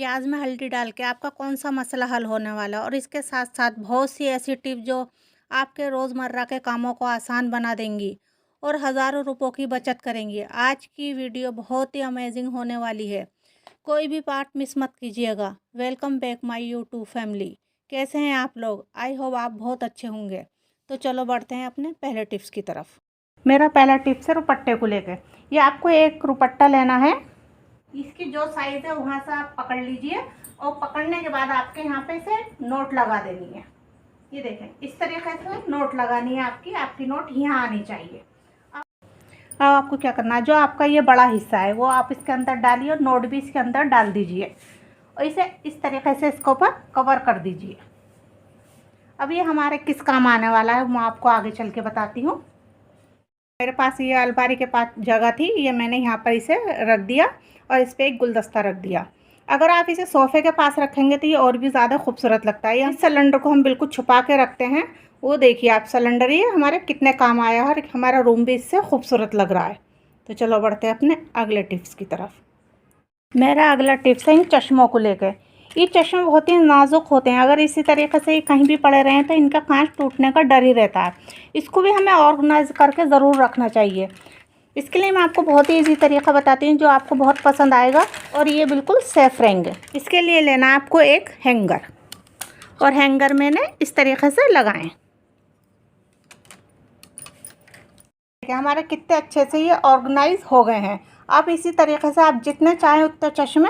प्याज में हल्दी डाल के आपका कौन सा मसला हल होने वाला है और इसके साथ साथ बहुत सी ऐसी टिप जो आपके रोज़मर्रा के कामों को आसान बना देंगी और हज़ारों रुपयों की बचत करेंगी। आज की वीडियो बहुत ही अमेजिंग होने वाली है, कोई भी पार्ट मिस मत कीजिएगा। Welcome back my YouTube family. कैसे हैं आप लोग? आई होप आप बहुत अच्छे होंगे। तो चलो बढ़ते हैं अपने पहले टिप्स की तरफ। मेरा पहला टिप्स है रुपट्टे को लेकर। ये आपको एक रुपट्टा लेना है, इसकी जो साइज़ है वहाँ से आप पकड़ लीजिए और पकड़ने के बाद आपके यहाँ पे से नोट लगा देनी है। ये देखें, इस तरीके से नोट लगानी है आपकी नोट यहाँ आनी चाहिए। अब आपको क्या करना है, जो आपका ये बड़ा हिस्सा है वो आप इसके अंदर डालिए और नोट भी इसके अंदर डाल दीजिए और इसे इस तरीके से इसके ऊपर कवर कर दीजिए। अब ये हमारे किस काम आने वाला है मैं आपको आगे चल के बताती हूँ। मेरे पास ये अलमारी के पास जगह थी, ये मैंने यहाँ पर इसे रख दिया और इस पर एक गुलदस्ता रख दिया। अगर आप इसे सोफ़े के पास रखेंगे तो ये और भी ज़्यादा खूबसूरत लगता है। इस सिलेंडर को हम बिल्कुल छुपा के रखते हैं। वो देखिए आप, सिलेंडर ये हमारे कितने काम आया है और हमारा रूम भी इससे खूबसूरत लग रहा है। तो चलो बढ़ते हैं अपने अगले टिप्स की तरफ। मेरा अगला टिप्स है इन चश्मों को लेकर। ये चश्मे बहुत ही नाजुक होते हैं, अगर इसी तरीके से ये कहीं भी पड़े रहें तो इनका कांच टूटने का डर ही रहता है। इसको भी हमें ऑर्गेनाइज करके ज़रूर रखना चाहिए। इसके लिए मैं आपको बहुत ही ईजी तरीका बताती हूँ जो आपको बहुत पसंद आएगा और ये बिल्कुल सेफ़ रहेंगे। इसके लिए लेना है आपको एक हैंगर और हैंगर मैंने इस तरीके से लगाएं। हमारे कितने अच्छे से ये ऑर्गेनाइज हो गए हैं। आप इसी तरीके से आप जितने चाहें उतने चश्मे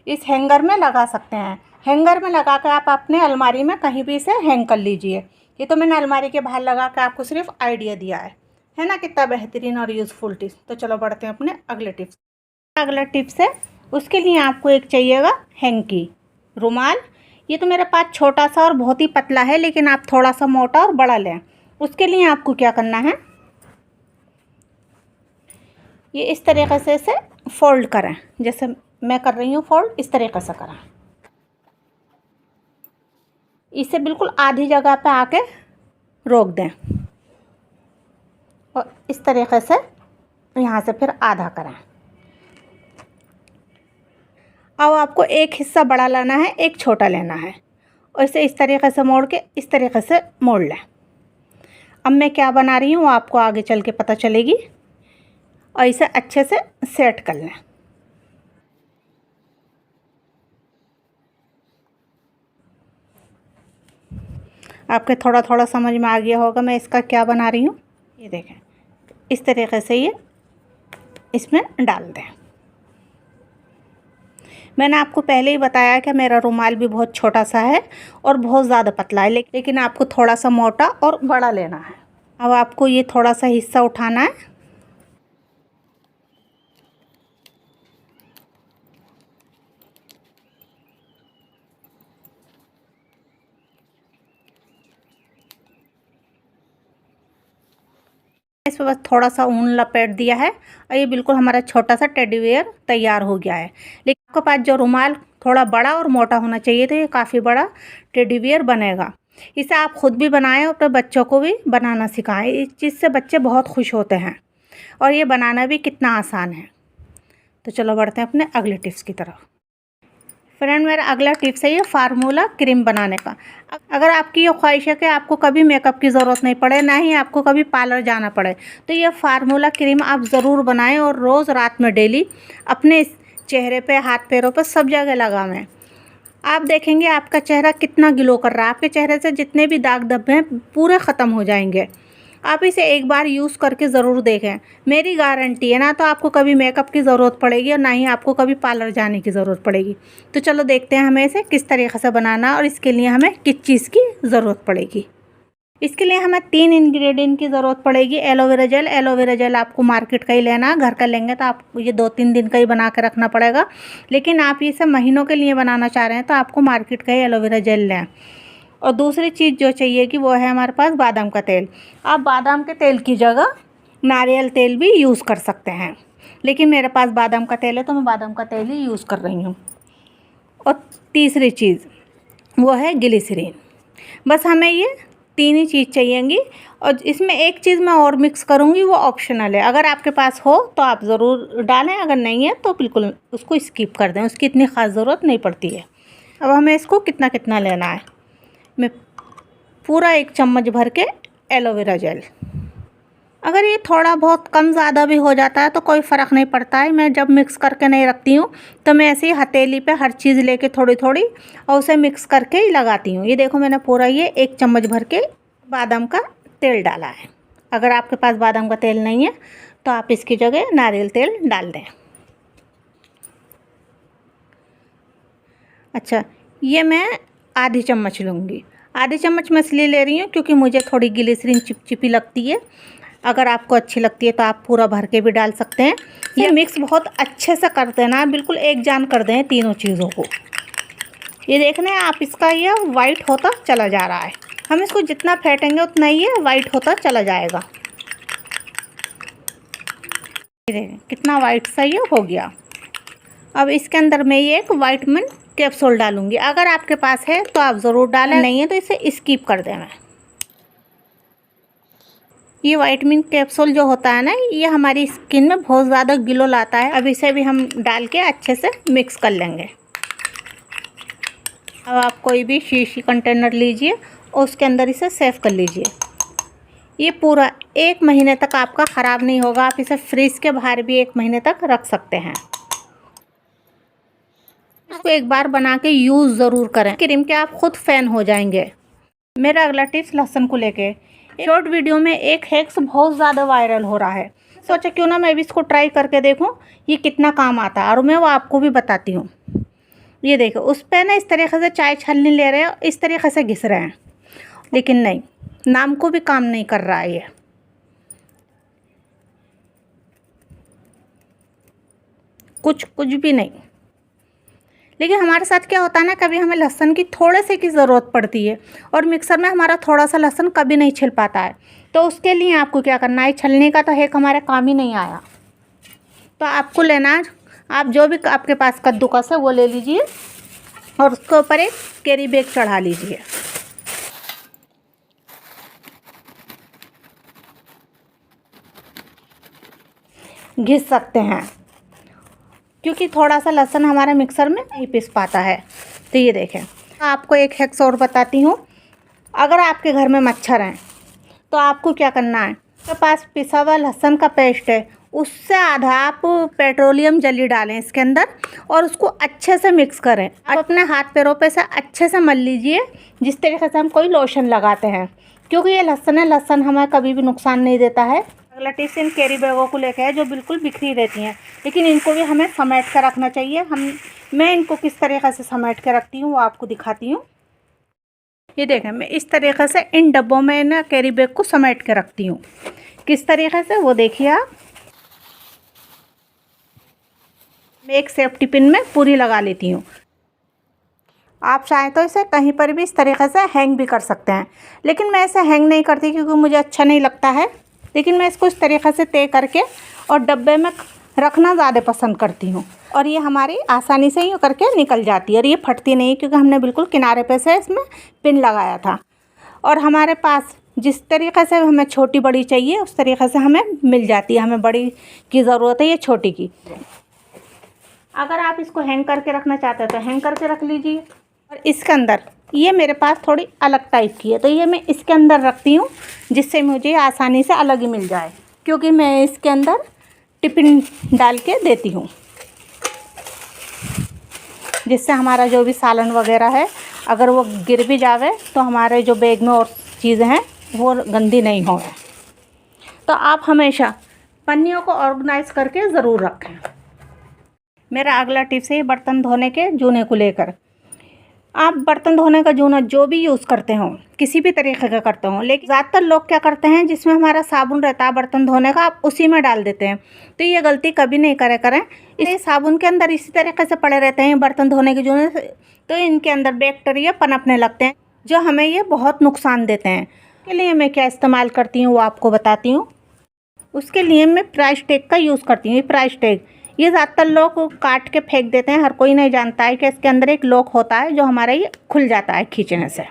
इस हैंगर में लगा सकते हैं। हैंगर में लगा कर आप अपने अलमारी में कहीं भी इसे हैंग कर लीजिए। ये तो मैंने अलमारी के बाहर लगा कर आपको सिर्फ आइडिया दिया है ना, कितना बेहतरीन और यूज़फुल टिप्स। तो चलो बढ़ते हैं अपने अगले टिप्स। अगला टिप्स है, उसके लिए आपको एक चाहिएगा हैंकी, रुमाल। ये तो मेरे पास छोटा सा और बहुत ही पतला है, लेकिन आप थोड़ा सा मोटा और बड़ा लें। उसके लिए आपको क्या करना है, ये इस तरीके से इसे फोल्ड करें, जैसे मैं कर रही हूँ फोल्ड, इस तरीके से करें। इसे बिल्कुल आधी जगह पे आके रोक दें और इस तरीके से यहाँ से फिर आधा करें। अब आपको एक हिस्सा बड़ा लेना है, एक छोटा लेना है और इसे इस तरीके से मोड़ के इस तरीके से मोड़ लें। अब मैं क्या बना रही हूँ आपको आगे चल के पता चलेगी और इसे अच्छे से सेट कर लें। आपके थोड़ा थोड़ा समझ में आ गया होगा मैं इसका क्या बना रही हूँ। ये देखें, इस तरीके से ये इसमें डाल दें। मैंने आपको पहले ही बताया कि मेरा रुमाल भी बहुत छोटा सा है और बहुत ज़्यादा पतला है, लेकिन आपको थोड़ा सा मोटा और बड़ा लेना है। अब आपको ये थोड़ा सा हिस्सा उठाना है, इस पर बस थोड़ा सा ऊन लपेट दिया है और ये बिल्कुल हमारा छोटा सा टेडी बेयर तैयार हो गया है। लेकिन आपके पास जो रुमाल थोड़ा बड़ा और मोटा होना चाहिए, तो ये काफ़ी बड़ा टेडी बेयर बनेगा। इसे आप खुद भी बनाएं और अपने बच्चों को भी बनाना सिखाएं। इस चीज़ से बच्चे बहुत खुश होते हैं और ये बनाना भी कितना आसान है। तो चलो बढ़ते हैं अपने अगले टिप्स की तरफ। फ्रेंड, मेरा अगला टिप्स है ये फार्मूला क्रीम बनाने का। अगर आपकी ये ख्वाहिश है कि आपको कभी मेकअप की ज़रूरत नहीं पड़े, ना ही आपको कभी पार्लर जाना पड़े, तो ये फार्मूला क्रीम आप ज़रूर बनाएं और रोज़ रात में डेली अपने चेहरे पे, हाथ पैरों पे, सब जगह लगाएं। आप देखेंगे आपका चेहरा कितना ग्लो कर रहा है। आपके चेहरे से जितने भी दाग धब्बे हैं पूरे ख़त्म हो जाएंगे। आप इसे एक बार यूज़ करके ज़रूर देखें, मेरी गारंटी है। ना तो आपको कभी मेकअप की ज़रूरत पड़ेगी और ना ही आपको कभी पार्लर जाने की ज़रूरत पड़ेगी। तो चलो देखते हैं हमें इसे किस तरीके से बनाना और इसके लिए हमें किस चीज़ की ज़रूरत पड़ेगी। इसके लिए हमें 3 इंग्रेडिएंट की ज़रूरत पड़ेगी। Aloe vera gel. एलोवेरा जेल आपको मार्केट का ही लेना, घर का लेंगे तो आपको ये 2-3 दिन का ही बना के रखना पड़ेगा, लेकिन आप इसे महीनों के लिए बनाना चाह रहे हैं तो आपको मार्केट का ही एलोवेरा जेल लें। और दूसरी चीज़ जो चाहिए कि वो है हमारे पास बादाम का तेल। आप बादाम के तेल की जगह नारियल तेल भी यूज़ कर सकते हैं, लेकिन मेरे पास बादाम का तेल है तो मैं बादाम का तेल ही यूज़ कर रही हूँ। और तीसरी चीज़ वो है ग्लिसरीन। बस हमें ये तीन ही चीज़ चाहिएंगी। और इसमें एक चीज़ मैं और मिक्स करूँगी, वो ऑप्शनल है। अगर आपके पास हो तो आप ज़रूर डालें, अगर नहीं है तो बिल्कुल उसको स्किप कर दें, उसकी इतनी ख़ास ज़रूरत नहीं पड़ती है। अब हमें इसको कितना कितना लेना है, मैं पूरा 1 चम्मच भर के एलोवेरा जेल। अगर ये थोड़ा बहुत कम ज़्यादा भी हो जाता है तो कोई फ़र्क नहीं पड़ता है। मैं जब मिक्स करके नहीं रखती हूँ तो मैं ऐसे ही हथेली पे हर चीज़ लेके थोड़ी थोड़ी और उसे मिक्स करके ही लगाती हूँ। ये देखो मैंने पूरा ये 1 चम्मच भर के बादाम का तेल डाला है। अगर आपके पास बादाम का तेल नहीं है तो आप इसकी जगह नारियल तेल डाल दें। अच्छा, ये मैं आधी चम्मच लूँगी। आधी चम्मच मैं इसलिए ले रही हूँ क्योंकि मुझे थोड़ी ग्लिसरीन चिपचिपी लगती है। अगर आपको अच्छी लगती है तो आप पूरा भर के भी डाल सकते हैं। ये मिक्स बहुत अच्छे से कर देना, बिल्कुल एक जान कर दें तीनों चीज़ों को। ये देखना है आप, इसका ये वाइट होता चला जा रहा है। हम इसको जितना फेंटेंगे उतना ही ये वाइट होता चला जाएगा। ये देखें कितना वाइट सा ये हो गया। अब इसके अंदर मैं ये एक विटामिन कैप्सूल डालूंगी। अगर आपके पास है तो आप ज़रूर डालें, नहीं है तो इसे स्किप कर देना। ये विटामिन कैप्सूल जो होता है ना, ये हमारी स्किन में बहुत ज़्यादा ग्लो लाता है। अब इसे भी हम डाल के अच्छे से मिक्स कर लेंगे। अब आप कोई भी शीशी कंटेनर लीजिए और उसके अंदर इसे सेव कर लीजिए। ये पूरा 1 महीने तक आपका ख़राब नहीं होगा। आप इसे फ्रिज के बाहर भी 1 महीने तक रख सकते हैं। इसको एक बार बना के यूज़ ज़रूर करें, क्रीम के आप खुद फ़ैन हो जाएंगे। मेरा अगला टिप्स लहसुन को लेके शॉर्ट वीडियो में एक हैक्स बहुत ज़्यादा वायरल हो रहा है। सोचा क्यों ना मैं भी इसको ट्राई करके देखूं ये कितना काम आता है, और मैं वो आपको भी बताती हूँ। ये देखो उस पर ना इस तरीके से चाय छलनी ले रहे हैं, इस तरीके से घिस रहे हैं, लेकिन नहीं, नाम को भी काम नहीं कर रहा है ये। कुछ भी नहीं। लेकिन हमारे साथ क्या होता है ना, कभी हमें लहसुन की थोड़े से की ज़रूरत पड़ती है और मिक्सर में हमारा थोड़ा सा लहसुन कभी नहीं छिल पाता है। तो उसके लिए आपको क्या करना है, छलनी का तो हैक हमारे काम ही नहीं आया। तो आपको लेना है, आप जो भी आपके पास कद्दूकस है वो ले लीजिए और उसके ऊपर एक कैरी बैग चढ़ा लीजिए। घिस सकते हैं क्योंकि थोड़ा सा लहसुन हमारे मिक्सर में नहीं पीस पाता है। तो ये देखें, आपको एक हैक्स और बताती हूँ। अगर आपके घर में मच्छर हैं तो आपको क्या करना है, आपके पास पिसा हुआ लहसुन का पेस्ट है, उससे आधा आप पेट्रोलियम जेली डालें इसके अंदर और उसको अच्छे से मिक्स करें। आप अपने हाथ पैरों पे से अच्छे से मल लीजिए, जिस तरीके से हम कोई लोशन लगाते हैं, क्योंकि ये लहसुन है, लहसुन हमें कभी भी नुकसान नहीं देता है। अगला टिप्स इन कैरी बैगों को लेकर है जो बिल्कुल बिखरी रहती हैं, लेकिन इनको भी हमें समेट कर रखना चाहिए। मैं इनको किस तरीके से समेट कर रखती हूँ वो आपको दिखाती हूँ। ये देखें, मैं इस तरीके से इन डब्बों में ना कैरी बैग को समेट के रखती हूँ। किस तरीके से वो देखिए आप। मैं एक सेफ्टी पिन में पूरी लगा लेती हूँ। आप चाहें तो इसे कहीं पर भी इस तरीके से हैंग भी कर सकते हैं, लेकिन मैं इसे हैंग नहीं करती क्योंकि मुझे अच्छा नहीं लगता है। लेकिन मैं इसको इस तरीके से तय करके और डब्बे में रखना ज़्यादा पसंद करती हूँ, और ये हमारी आसानी से ही करके निकल जाती है और ये फटती नहीं, क्योंकि हमने बिल्कुल किनारे पे से इसमें पिन लगाया था। और हमारे पास जिस तरीके से हमें छोटी बड़ी चाहिए उस तरीके से हमें मिल जाती है। हमें बड़ी की ज़रूरत है, ये छोटी की। अगर आप इसको हैंग करके रखना चाहते हैं तो हैंग करके रख लीजिए। और इसके अंदर ये मेरे पास थोड़ी अलग टाइप की है, तो ये मैं इसके अंदर रखती हूँ जिससे मुझे आसानी से अलग ही मिल जाए, क्योंकि मैं इसके अंदर टिफिन डाल के देती हूँ, जिससे हमारा जो भी सालन वगैरह है अगर वो गिर भी जावे तो हमारे जो बैग में और चीज़ें हैं वो गंदी नहीं हो। तो आप हमेशा पन्नियों को ऑर्गेनाइज करके ज़रूर रखें। मेरा अगला टिप्स है बर्तन धोने के जूने को लेकर। आप बर्तन धोने का जूना जो भी यूज़ करते हो, किसी भी तरीके का करते हो, लेकिन ज़्यादातर लोग क्या करते हैं, जिसमें हमारा साबुन रहता है बर्तन धोने का, आप उसी में डाल देते हैं। तो ये गलती कभी नहीं करें। इस साबुन के अंदर इसी तरीके से पड़े रहते हैं बर्तन धोने के जूने, तो इनके अंदर बैक्टीरिया पनपने लगते हैं जो हमें ये बहुत नुकसान देते हैं। उसके लिए मैं क्या इस्तेमाल करती हूँ वो आपको बताती हूँ। उसके लिए मैं प्राइस टैग का यूज़ करती हूँ। ये प्राइस टैग ये ज़्यादातर लोग काट के फेंक देते हैं, हर कोई नहीं जानता है कि इसके अंदर एक लॉक होता है जो हमारा ये खुल जाता है खींचने से,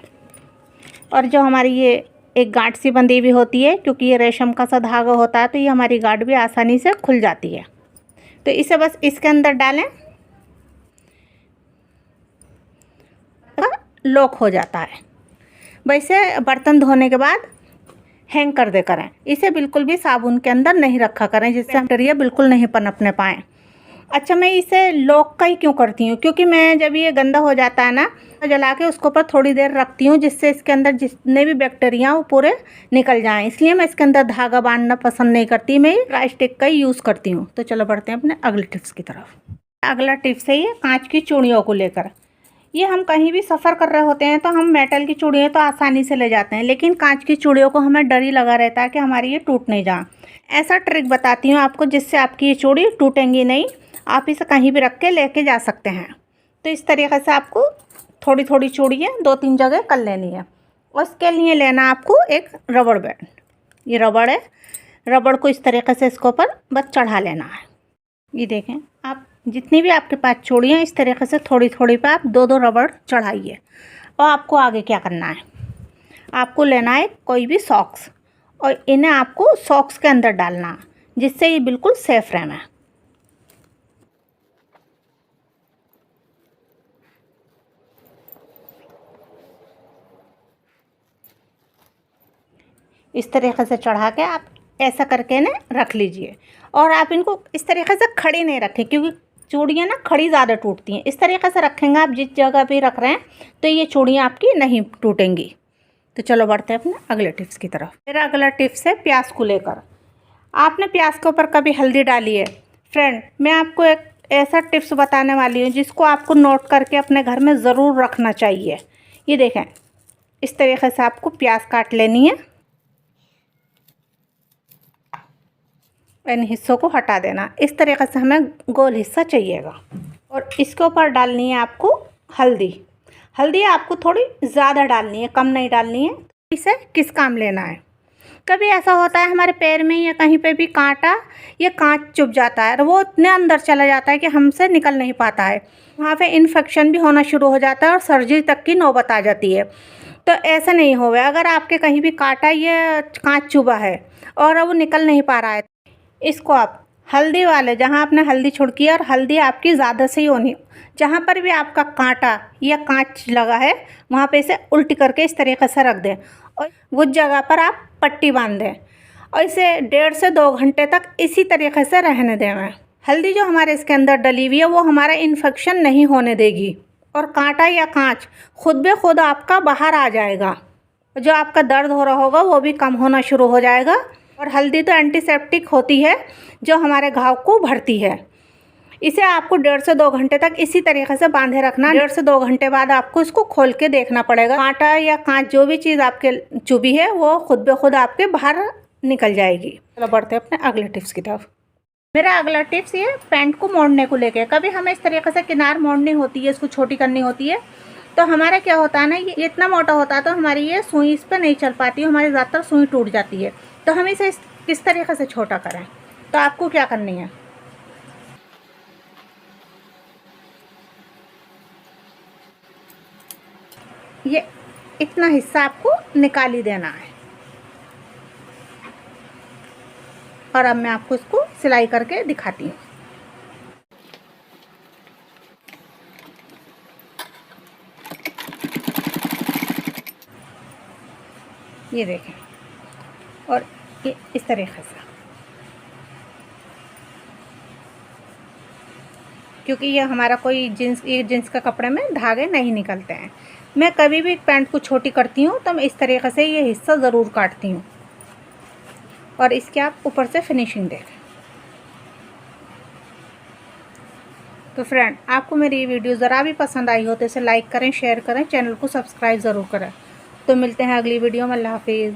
और जो हमारी ये एक गांठ सी बंधी हुई होती है, क्योंकि ये रेशम का सा धागा होता है तो ये हमारी गांठ भी आसानी से खुल जाती है। तो इसे बस इसके अंदर डालें, लॉक हो जाता है। वैसे बर्तन धोने के बाद हैंग कर दे करें, इसे बिल्कुल भी साबुन के अंदर नहीं रखा करें, जिससे बैक्टीरिया बिल्कुल नहीं पनपने पाएँ। अच्छा, मैं इसे लॉक का ही क्यों करती हूँ, क्योंकि मैं जब ये गंदा हो जाता है ना, जला के उसके ऊपर थोड़ी देर रखती हूँ, जिससे इसके अंदर जितने भी बैक्टीरिया वो पूरे निकल जाएं। इसलिए मैं इसके अंदर धागा बांधना पसंद नहीं करती, मैं ड्राई स्टिक का ही यूज़ करती हूँ। तो चलो बढ़ते हैं अपने अगले टिप्स की तरफ। अगला टिप्स है ये कांच की चूड़ियों को लेकर। ये हम कहीं भी सफ़र कर रहे होते हैं तो हम मेटल की चूड़ियाँ तो आसानी से ले जाते हैं, लेकिन कांच की चूड़ियों को हमें डर ही लगा रहता है कि हमारी ये टूट नहीं जाए। ऐसा ट्रिक बताती हूँ आपको जिससे आपकी ये चूड़ी टूटेंगी नहीं, आप इसे कहीं भी रख के लेके जा सकते हैं। तो इस तरीके से आपको थोड़ी थोड़ी चूड़ियाँ 2-3 जगह कर लेनी है। उसके लिए लेना आपको एक रबड़ बैंड। ये रबड़ है, रबड़ को इस तरीके से इसके ऊपर बस चढ़ा लेना है। ये देखें, आप जितनी भी आपके पास चूड़ियाँ इस तरीके से थोड़ी थोड़ी पे आप 2-2 रबड़ चढ़ाइए। और आपको आगे क्या करना है, आपको लेना है कोई भी सॉक्स, और इन्हें आपको सॉक्स के अंदर डालना है, जिससे ये बिल्कुल सेफ रहना है। इस तरीके से चढ़ा के आप ऐसा करके इन्हें रख लीजिए। और आप इनको इस तरीके से खड़ी नहीं रखें, क्योंकि चूड़ियाँ ना खड़ी ज़्यादा टूटती हैं। इस तरीके से रखेंगे आप जिस जगह पे रख रहे हैं तो ये चूड़ियाँ आपकी नहीं टूटेंगी। तो चलो बढ़ते हैं अपने अगले टिप्स की तरफ। मेरा अगला टिप्स है प्याज को लेकर। आपने प्याज के ऊपर कभी हल्दी डाली है? फ्रेंड, मैं आपको एक ऐसा टिप्स बताने वाली हूँ जिसको आपको नोट करके अपने घर में ज़रूर रखना चाहिए। ये देखें, इस तरीके से आपको प्याज काट लेनी है, इन हिस्सों को हटा देना। इस तरीके से हमें गोल हिस्सा चाहिएगा। और इसके ऊपर डालनी है आपको हल्दी। हल्दी आपको थोड़ी ज़्यादा डालनी है, कम नहीं डालनी है। इसे किस काम लेना है, कभी ऐसा होता है हमारे पैर में या कहीं पे भी कांटा या कांच चुभ जाता है और वो इतने अंदर चला जाता है कि हमसे निकल नहीं पाता है, वहाँ पे इन्फेक्शन भी होना शुरू हो जाता है और सर्जरी तक की नौबत आ जाती है। तो ऐसा नहीं होगा। अगर आपके कहीं भी कांटा या कांच चुभा है और वो निकल नहीं पा रहा है, इसको आप हल्दी वाले, जहाँ आपने हल्दी छिड़की है और हल्दी आपकी ज़्यादा सही होनी, जहाँ पर भी आपका कांटा या कांच लगा है वहाँ पे इसे उल्टी करके इस तरीके से रख दें और उस जगह पर आप पट्टी बांध दें और इसे 1.5 से 2 घंटे तक इसी तरीके से रहने दें। हल्दी जो हमारे इसके अंदर डली हुई है वो हमारा इन्फेक्शन नहीं होने देगी और कांटा या कांच खुद ब खुद आपका बाहर आ जाएगा। जो आपका दर्द हो रहा होगा वो भी कम होना शुरू हो जाएगा। और हल्दी तो एंटीसेप्टिक होती है जो हमारे घाव को भरती है। इसे आपको 1.5 से 2 घंटे तक इसी तरीके से बांधे रखना। 1.5 से 2 घंटे बाद आपको इसको खोल के देखना पड़ेगा। कांटा या कांच जो भी चीज़ आपके चुभी है वो खुद ब खुद आपके बाहर निकल जाएगी। चलो बढ़ते हैं अपने अगले टिप्स की तरफ। मेरा अगला टिप्स ये पैंट को मोड़ने को लेकर। कभी हमें इस तरीके से किनार मोड़नी होती है, इसको छोटी करनी होती है, तो हमारा क्या होता है ना, ये इतना मोटा होता है तो हमारी ये सुई इस पर नहीं चल पाती, हमारी ज़्यादातर सुई टूट जाती है। तो हम इसे किस तरीके से छोटा करें, तो आपको क्या करनी है, ये इतना हिस्सा आपको निकाल ही देना है। और अब मैं आपको इसको सिलाई करके दिखाती हूँ। ये देखें, और ये इस तरीके से, क्योंकि ये हमारा कोई जींस, ये जींस का कपड़े में धागे नहीं निकलते हैं। मैं कभी भी पैंट को छोटी करती हूँ तो मैं इस तरीके से ये हिस्सा ज़रूर काटती हूँ और इसके आप ऊपर से फिनिशिंग देखें। तो फ्रेंड, आपको मेरी ये वीडियो ज़रा भी पसंद आई हो तो इसे लाइक करें, शेयर करें, चैनल को सब्सक्राइब ज़रूर करें। तो मिलते हैं अगली वीडियो में। अल्लाह हाफिज़।